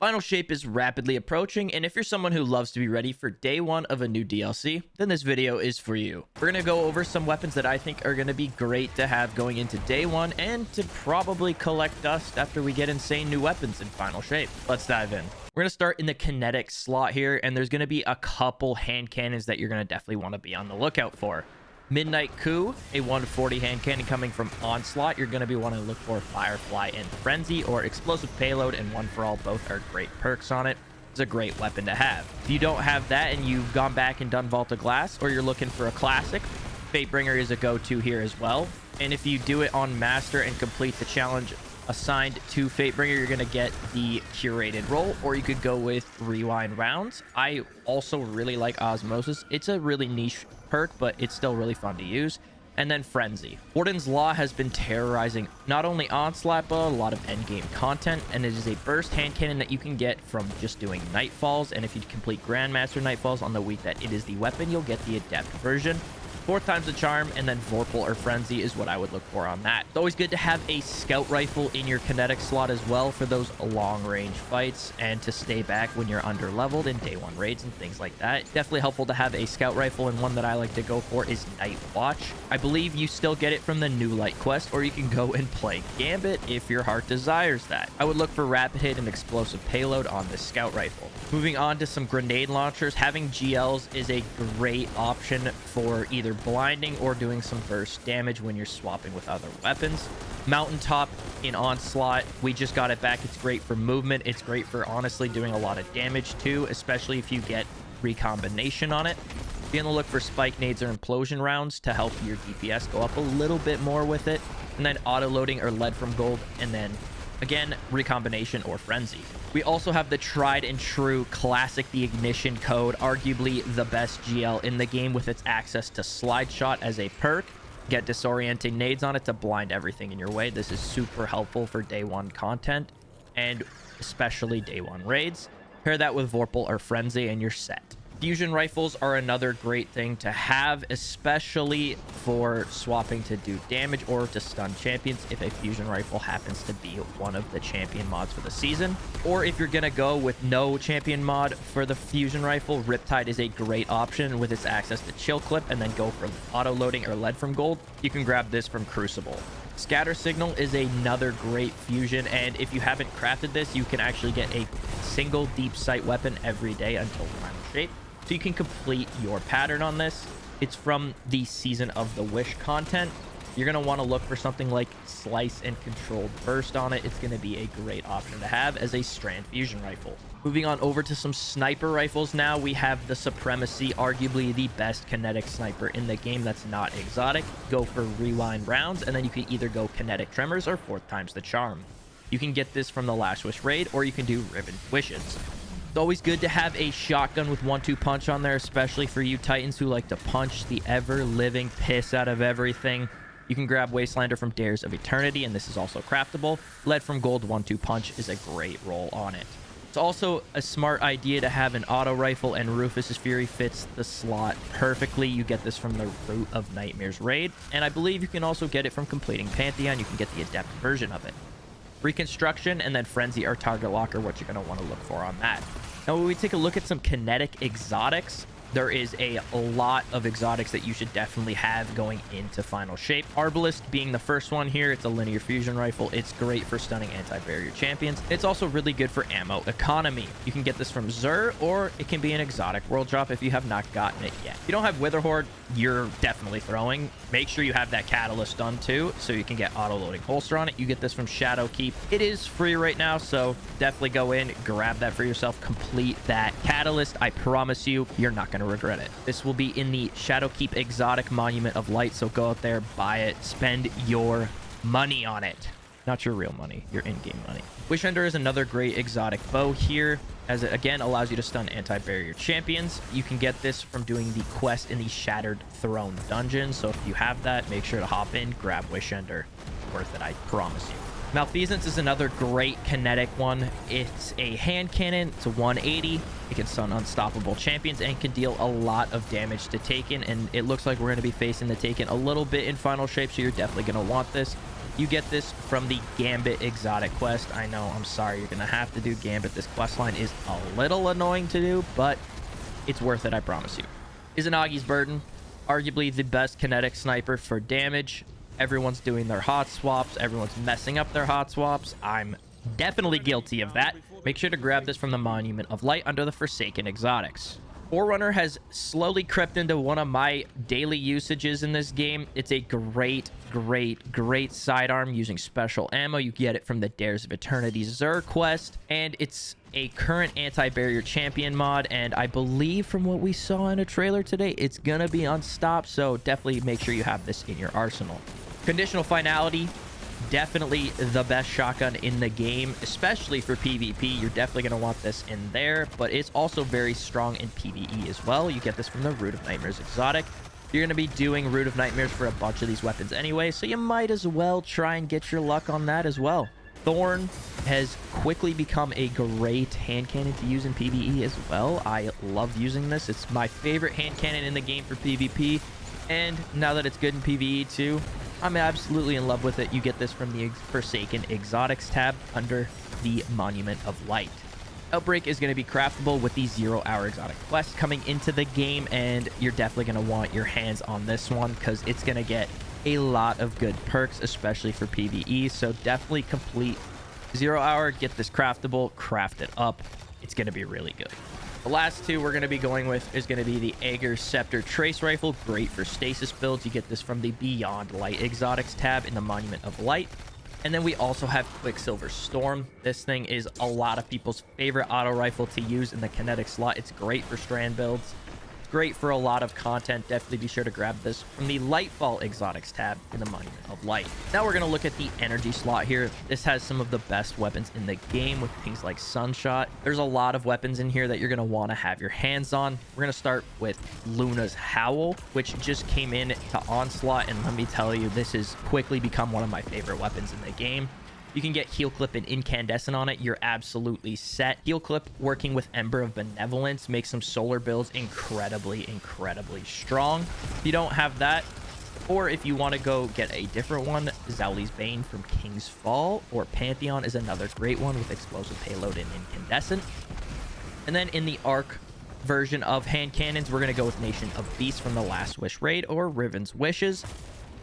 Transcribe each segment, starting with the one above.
Final shape is rapidly approaching, and if you're someone who loves to be ready for day one of a new DLC, then this video is for you. We're going to go over some weapons that I think are going to be great to have going into day one and to probably collect dust after we get insane new weapons in final shape. Let's dive in. We're going to start in the Kinetic slot here, and there's going to be a couple hand cannons that you're going to definitely want to be on the lookout for. Midnight Coup, a 140 hand cannon coming from Onslaught. You're going to be wanting to look for Firefly and Frenzy, or Explosive Payload and One for All. Both are great perks on it. It's a great weapon to have. If you don't have that and you've gone back and done Vault of Glass, or you're looking for a classic, Fatebringer is a go-to here as well. And if you do it on Master and complete the challenge assigned to Fatebringer, you're going to get the curated roll, or you could go with Rewind Rounds. I also really like Osmosis. It's a really niche perk, but it's still really fun to use. And then Frenzy. Warden's Law has been terrorizing not only Onslaught, but a lot of endgame content, and it is a burst hand cannon that you can get from just doing Nightfalls. And if you complete Grandmaster Nightfalls on the week that it is the weapon, you'll get the Adept version. 4 times the charm, and then Vorpal or Frenzy is what I would look for on that. It's always good to have a Scout Rifle in your Kinetic slot as well for those long-range fights and to stay back when you're under-leveled in day one raids and things like that. Definitely helpful to have a Scout Rifle, and one that I like to go for is Night Watch. I believe you still get it from the New Light quest, or you can go and play Gambit if your heart desires that. I would look for Rapid Hit and Explosive Payload on this Scout Rifle. Moving on to some grenade launchers, having GLs is a great option for either blinding or doing some burst damage when you're swapping with other weapons. Mountaintop in Onslaught, we just got it back. It's great for movement. It's great for honestly doing a lot of damage too, especially if you get recombination on it. Be on the look for spike nades or implosion rounds to help your DPS go up a little bit more with it. And then auto loading or lead from gold, and then again, recombination or frenzy. We also have the tried and true classic, the Ignition Code, arguably the best GL in the game with its access to Slide Shot as a perk. Get disorienting nades on it to blind everything in your way. This is super helpful for day one content and especially day one raids. Pair that with Vorpal or Frenzy and you're set. Fusion rifles are another great thing to have, especially for swapping to do damage or to stun champions if a fusion rifle happens to be one of the champion mods for the season. Or if you're going to go with no champion mod for the fusion rifle, Riptide is a great option with its access to chill clip, and then go for auto loading or lead from gold. You can grab this from Crucible. Scatter Signal is another great fusion, and if you haven't crafted this, you can actually get a single deep sight weapon every day until final shape. So you can complete your pattern on this. It's from the Season of the Wish content. You're going to want to look for something like Slice and Controlled Burst on it. It's going to be a great option to have as a strand fusion rifle. Moving on over to some sniper rifles now, we have the Supremacy, arguably the best kinetic sniper in the game that's not exotic. Go for Rewind Rounds, and then you can either go Kinetic Tremors or 4 times the charm. You can get this from the Last Wish raid, or you can do Riven Wishes. It's always good to have a shotgun with 1-2 punch on there, especially for you Titans who like to punch the ever-living piss out of everything. You can grab Wastelander from Dares of Eternity, and this is also craftable. Lead from Gold 1-2 punch is a great roll on it. It's also a smart idea to have an auto rifle, and Rufus's Fury fits the slot perfectly. You get this from the Root of Nightmares raid, and I believe you can also get it from completing Pantheon. You can get the Adept version of it. Reconstruction and then Frenzy or Target Locker, what you're going to want to look for on that. Now, when we take a look at some Kinetic exotics, there is a lot of exotics that you should definitely have going into final shape. Arbalist being the first one here. It's a linear fusion rifle. It's great for stunning anti-barrier champions. It's also really good for ammo economy. You can get this from Zur, or it can be an exotic world drop if you have not gotten it yet. If you don't have Witherhoard, you're definitely throwing. Make sure you have that Catalyst done too, so you can get auto-loading holster on it. You get this from Shadowkeep. It is free right now, so definitely go in, grab that for yourself, complete that Catalyst. I promise you, you're not going to regret it. This will be in the Shadowkeep Exotic Monument of Light, so go out there, buy it, spend your money on it. Not your real money, your in-game money. Wishender is another great exotic bow here, as it again allows you to stun anti-barrier champions. You can get this from doing the quest in the Shattered Throne dungeon, so if you have that, make sure to hop in, grab Wishender. Worth it, I promise you. Malfeasance is another great kinetic one. It's a hand cannon. It's a 180. It can stun unstoppable champions and can deal a lot of damage to Taken. And it looks like we're going to be facing the Taken a little bit in final shape, so you're definitely going to want this. You get this from the Gambit exotic quest. I know, I'm sorry, you're gonna have to do Gambit. This quest line is a little annoying to do, but it's worth it, I promise you. Izanagi's Burden, arguably the best kinetic sniper for damage. Everyone's doing their hot swaps. Everyone's messing up their hot swaps. I'm definitely guilty of that. Make sure to grab this from the Monument of Light under the Forsaken Exotics. Forerunner has slowly crept into one of my daily usages in this game. It's a great sidearm using special ammo. You get it from the Dares of Eternity Xur quest, and it's a current anti-barrier champion mod, and I believe from what we saw in a trailer today, it's gonna be unstopped, so definitely make sure you have this in your arsenal. Conditional Finality, definitely the best shotgun in the game, especially for PvP. You're definitely going to want this in there, but it's also very strong in PvE as well. You get this from the Root of Nightmares exotic. You're going to be doing Root of Nightmares for a bunch of these weapons anyway, so you might as well try and get your luck on that as well. Thorn has quickly become a great hand cannon to use in PvE as well. I love using this. It's my favorite hand cannon in the game for PvP, and now that it's good in PvE too, I'm absolutely in love with it. You get this from the Forsaken Exotics tab under the Monument of Light. Outbreak is going to be craftable with the 0-hour exotic quest coming into the game, and you're definitely going to want your hands on this one because it's going to get a lot of good perks, especially for PvE. So definitely complete 0-hour, get this craftable, craft it up. It's going to be really good. The last two we're going to be going with is going to be the Aegir Scepter Trace Rifle. Great for stasis builds. You get this from the Beyond Light Exotics tab in the Monument of Light. And then we also have Quicksilver Storm. This thing is a lot of people's favorite auto rifle to use in the kinetic slot. It's great for strand builds. Great for a lot of content. Definitely be sure to grab this from the Lightfall Exotics tab in the Monument of Light. Now we're going to look at the energy slot here. This has some of the best weapons in the game with things like Sunshot. There's a lot of weapons in here that you're going to want to have your hands on. We're going to start with Luna's Howl, which just came in to Onslaught, and let me tell you, this has quickly become one of my favorite weapons in the game. You can get Heal Clip and Incandescent on it. You're absolutely set. Heal Clip working with Ember of Benevolence makes some solar builds incredibly strong. If you don't have that, or if you want to go get a different one, Zauli's Bane from King's Fall or Pantheon is another great one with explosive payload and incandescent. And then in the Arc version of hand cannons, we're going to go with Nation of Beasts from the Last Wish raid or Riven's Wishes.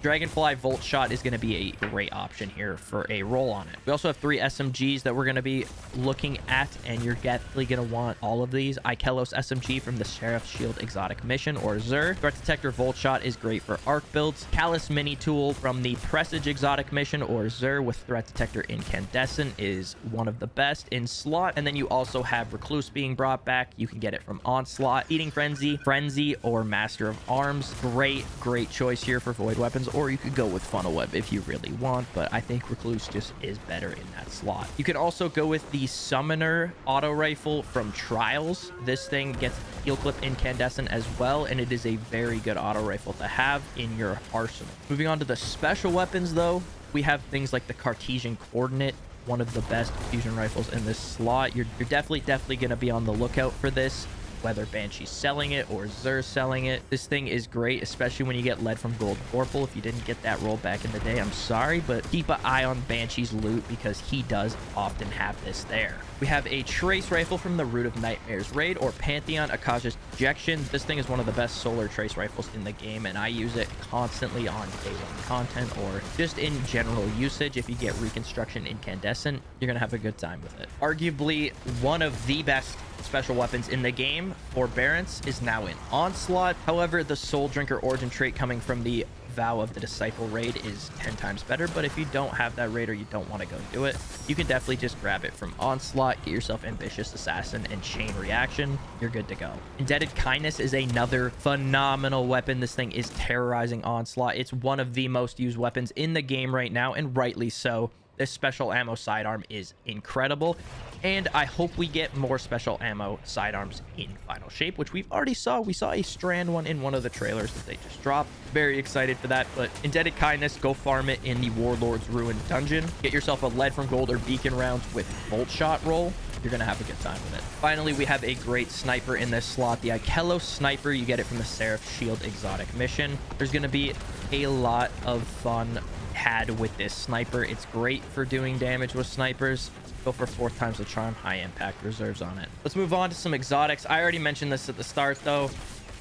Dragonfly Volt Shot is going to be a great option here for a roll on it. We also have 3 SMGs that we're going to be looking at, and you're definitely going to want all of these. Ikelos SMG from the Sheriff's Shield Exotic Mission or Xur. Threat Detector Volt Shot is great for arc builds. Callus Mini Tool from the Presage Exotic Mission or Xur with Threat Detector Incandescent is one of the best in slot. And then you also have Recluse being brought back. You can get it from Onslaught, Eating Frenzy, or Master of Arms. Great choice here for void weapons. Or you could go with Funnel Web if you really want, but I think Recluse just is better in that slot. You can also go with the Summoner Auto Rifle from Trials. This thing gets Heal Clip Incandescent as well, and it is a very good auto rifle to have in your arsenal. Moving on to the special weapons, though, we have things like the Cartesian Coordinate, one of the best fusion rifles in this slot. You're definitely going to be on the lookout for this, whether Banshee's selling it or Xur selling it. This thing is great, especially when you get lead from Gold Vorpal. If you didn't get that roll back in the day, I'm sorry, but keep an eye on Banshee's loot because he does often have this there. We have a Trace Rifle from the Root of Nightmares raid or Pantheon Akasha's Projection. This thing is one of the best solar trace rifles in the game, and I use it constantly on day one content or just in general usage. If you get Reconstruction Incandescent, you're gonna have a good time with it. Arguably one of the best special weapons in the game, Forbearance, is now in Onslaught. However, the Soul Drinker Origin trait coming from the Vow of the Disciple raid is 10 times better, but if you don't have that raid or you don't want to go do it, you can definitely just grab it from Onslaught, get yourself Ambitious Assassin and Chain Reaction. You're good to go. Indebted Kindness is another phenomenal weapon. This thing is terrorizing Onslaught. It's one of the most used weapons in the game right now, and rightly so. This special ammo sidearm is incredible, and I hope we get more special ammo sidearms in Final Shape, which we've already saw. We saw a strand one in one of the trailers that they just dropped. Very excited for that, but Indebted Kindness, go farm it in the Warlord's Ruin dungeon. Get yourself a lead from gold or beacon rounds with Bolt Shot roll. You're gonna have a good time with it. Finally, we have a great sniper in this slot, the Ikelos Sniper. You get it from the Seraph Shield Exotic Mission. There's gonna be a lot of fun had with this sniper. It's great for doing damage with snipers. Go for 4 times the charm, high impact reserves on it. Let's move on to some exotics. I already mentioned this at the start though.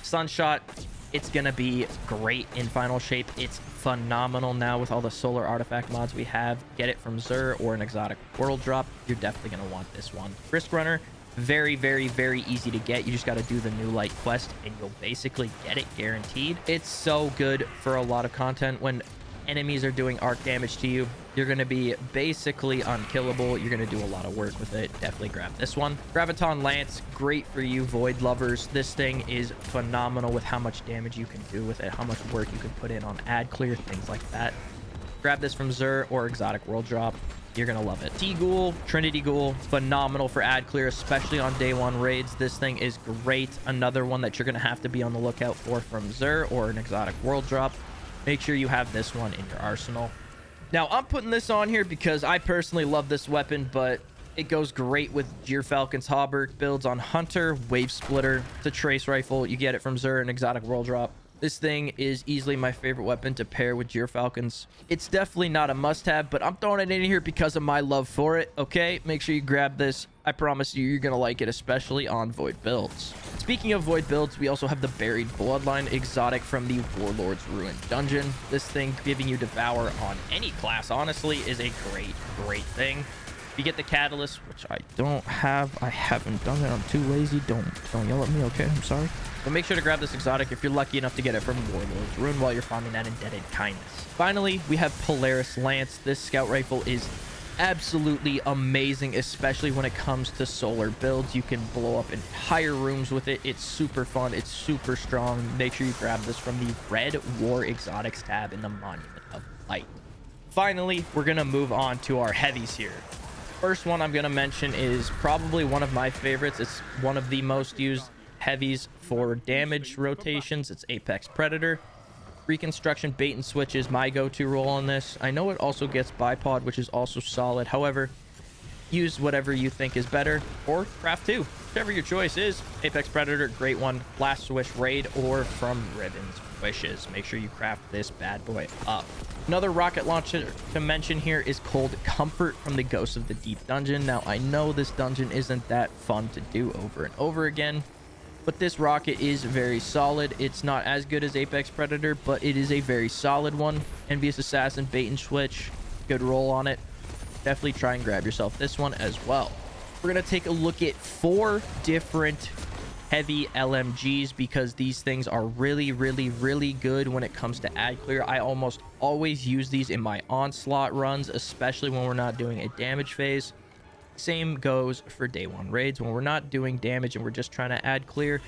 Sunshot, it's gonna be great in final shape. It's phenomenal now with all the solar artifact mods we have. Get it from Xur or an exotic world drop. You're definitely gonna want this one. Risk Runner, very, very, very easy to get. You just got to do the new light quest and you'll basically get it guaranteed. It's so good for a lot of content. When enemies are doing arc damage to you, you're going to be basically unkillable. You're going to do a lot of work with it. Definitely grab this one. Graviton Lance, great for you void lovers. This thing is phenomenal with how much damage you can do with it, how much work you can put in on ad clear, things like that. Grab this from Xur or exotic world drop. You're gonna love it. T-Ghoul, Trinity Ghoul, phenomenal for ad clear, especially on day 1 raids. This thing is great. Another one that you're gonna have to be on the lookout for from Xur or an exotic world drop. Make sure you have this one in your arsenal. Now, I'm putting this on here because I personally love this weapon, but it goes great with Gyrfalcon's Hauberk builds on Hunter, Wave Splitter. It's a trace rifle. You get it from Xur, an exotic world drop. This thing is easily my favorite weapon to pair with Gyrfalcons. It's definitely not a must-have, but I'm throwing it in here because of my love for it, okay? Make sure you grab this. I promise you, you're going to like it, especially on Void builds. Speaking of Void builds, we also have the Buried Bloodline exotic from the Warlord's Ruin dungeon. This thing giving you Devour on any class, honestly, is a great, great thing. You get the Catalyst, which I don't have. I haven't done it. I'm too lazy. Don't yell at me, okay? I'm sorry. But make sure to grab this exotic if you're lucky enough to get it from Warlord's Ruin while you're farming that Indebted Kindness. Finally, we have Polaris Lance. This scout rifle is absolutely amazing, especially when it comes to solar builds. You can blow up entire rooms with it. It's super fun. It's super strong. Make sure you grab this from the Red War Exotics tab in the Monument of Light. Finally, we're going to move on to our heavies here. First one I'm going to mention is probably one of my favorites. It's one of the most used heavies for damage rotations. It's Apex Predator. Reconstruction bait and switch is my go-to role on this. I know it also gets bipod, which is also solid. However, use whatever you think is better, or craft 2, whichever your choice is. Apex Predator, great one. Last Swish raid or from Ribbon's Wishes. Make sure you craft this bad boy up. Another rocket launcher to mention here is called Comfort from the Ghost of the Deep dungeon. Now, I know this dungeon isn't that fun to do over and over again, but this rocket is very solid. It's not as good as Apex Predator, but it is a very solid one. Envious Assassin, bait and switch, good roll on it. Definitely try and grab yourself this one as well. We're going to take a look at 4 different heavy LMGs because these things are really, really, really good when it comes to ad clear. I almost always use these in my onslaught runs, especially when we're not doing a damage phase. Same goes for day 1 raids. When we're not doing damage and we're just trying to add clear,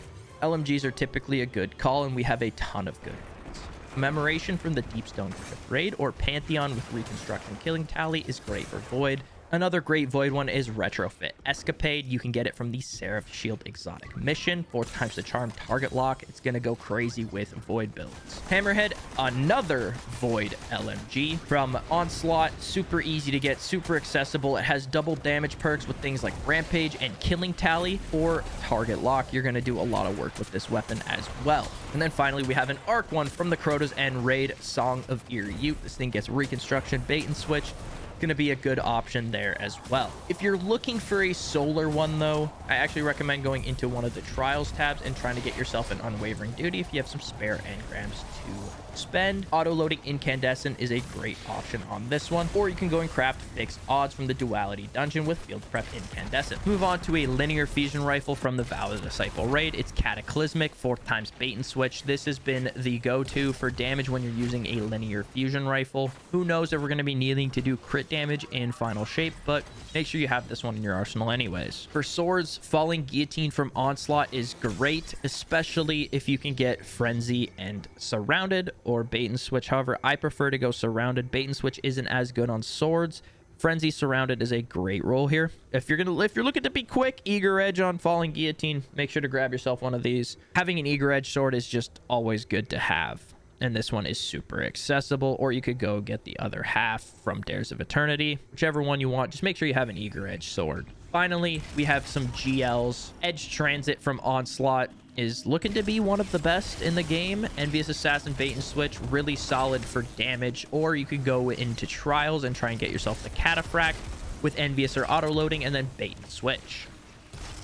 LMGs are typically a good call, and we have a ton of good ones. Commemoration from the Deepstone raid or Pantheon with Reconstruction Killing Tally is great for Void. Another great Void one is Retrofit Escapade. You can get it from the Seraph Shield exotic mission. 4 times the charm target lock. It's going to go crazy with Void builds. Hammerhead, another Void LMG from Onslaught. Super easy to get, super accessible. It has double damage perks with things like Rampage and Killing Tally or Target Lock. You're going to do a lot of work with this weapon as well. And then finally, we have an Arc one from the Crota's End raid, Song of Eerie Ute. This thing gets Reconstruction, bait and switch. Going to be a good option there as well. If you're looking for a solar one though, I actually recommend going into one of the trials tabs and trying to get yourself an unwavering duty if you have some spare engrams to spend. Auto loading incandescent is a great option on this one, or you can go and craft fixed odds from the duality dungeon with field prep incandescent. Move on to a linear fusion rifle from the Vow of the Disciple raid. It's cataclysmic, 4 times bait and switch. This has been the go-to for damage when you're using a linear fusion rifle. Who knows if we're going to be needing to do crit damage in final shape, but make sure you have this one in your arsenal anyways. For swords, Falling Guillotine from Onslaught is great, especially if you can get Frenzy and Surrounded or bait and switch. However, I prefer to go Surrounded. Bait and switch isn't as good on swords. Frenzy Surrounded is a great roll here. If you're looking to be quick, Eager Edge on Falling Guillotine, make sure to grab yourself one of these. Having an Eager Edge sword is just always good to have. And this one is super accessible, or you could go get the other half from Dares of Eternity. Whichever one you want, just make sure you have an Eager Edge sword. Finally, we have some GLs. Edge Transit from Onslaught. is looking to be one of the best in the game. Envious Assassin bait and switch, really solid for damage. Or you could go into Trials and try and get yourself the Cataphract with Envious or auto loading, and then bait and switch.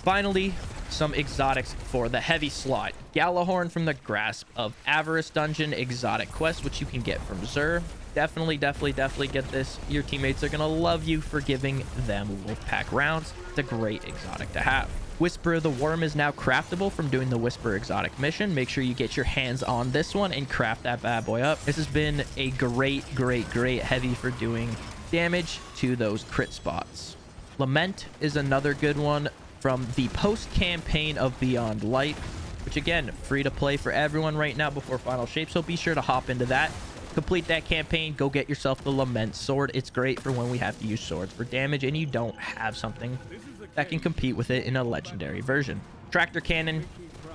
Finally, some exotics for the heavy slot. Galahorn from the Grasp of Avarice Dungeon exotic quest, which you can get from Xur. Definitely get this. Your teammates are going to love you for giving them Wolfpack rounds. It's a great exotic to have. Whisper of the Worm is now craftable from doing the Whisper exotic mission. Make sure you get your hands on this one and craft that bad boy up. This has been a great heavy for doing damage to those crit spots. Lament is another good one from the post-campaign of Beyond Light, which again, free to play for everyone right now before Final Shape, so be sure to hop into that. Complete that campaign, go get yourself the Lament sword. It's great for when we have to use swords for damage and you don't have something that can compete with it in a legendary version. Tractor Cannon,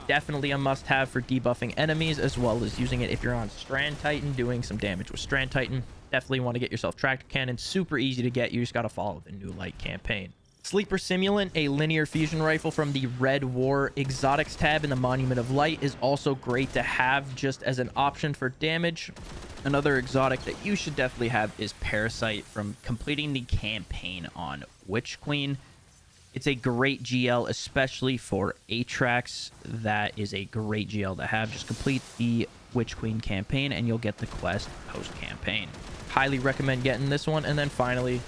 definitely a must-have for debuffing enemies, as well as using it if you're on Strand Titan, doing some damage with Strand Titan. Definitely want to get yourself Tractor Cannon. Super easy to get. You just got to follow the New Light campaign. Sleeper Simulant, a linear fusion rifle from the Red War Exotics tab in the Monument of Light, is also great to have just as an option for damage. Another exotic that you should definitely have is Parasite from completing the campaign on Witch Queen. It's a great GL, especially for Atrax. That is a great GL to have. Just complete the Witch Queen campaign and you'll get the quest post-campaign. Highly recommend getting this one. And then finally,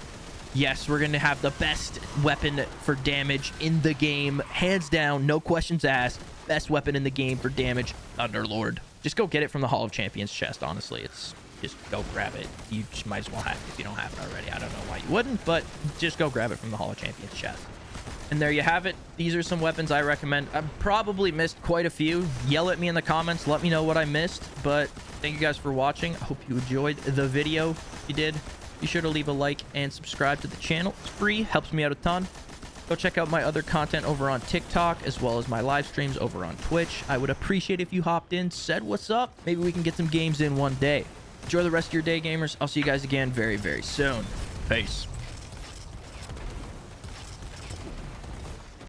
yes, we're going to have the best weapon for damage in the game. Hands down, no questions asked. Best weapon in the game for damage, Thunderlord. Just go get it from the Hall of Champions chest, honestly. It's just go grab it. You just might as well have it if you don't have it already. I don't know why you wouldn't, but just go grab it from the Hall of Champions chest. And there you have it. These are some weapons I recommend. I've probably missed quite a few. Yell at me in the comments. Let me know what I missed. But thank you guys for watching. I hope you enjoyed the video. If you did, be sure to leave a like and subscribe to the channel. It's free. Helps me out a ton. Go check out my other content over on TikTok, as well as my live streams over on Twitch. I would appreciate if you hopped in, said what's up. Maybe we can get some games in one day. Enjoy the rest of your day, gamers. I'll see you guys again very soon. Peace.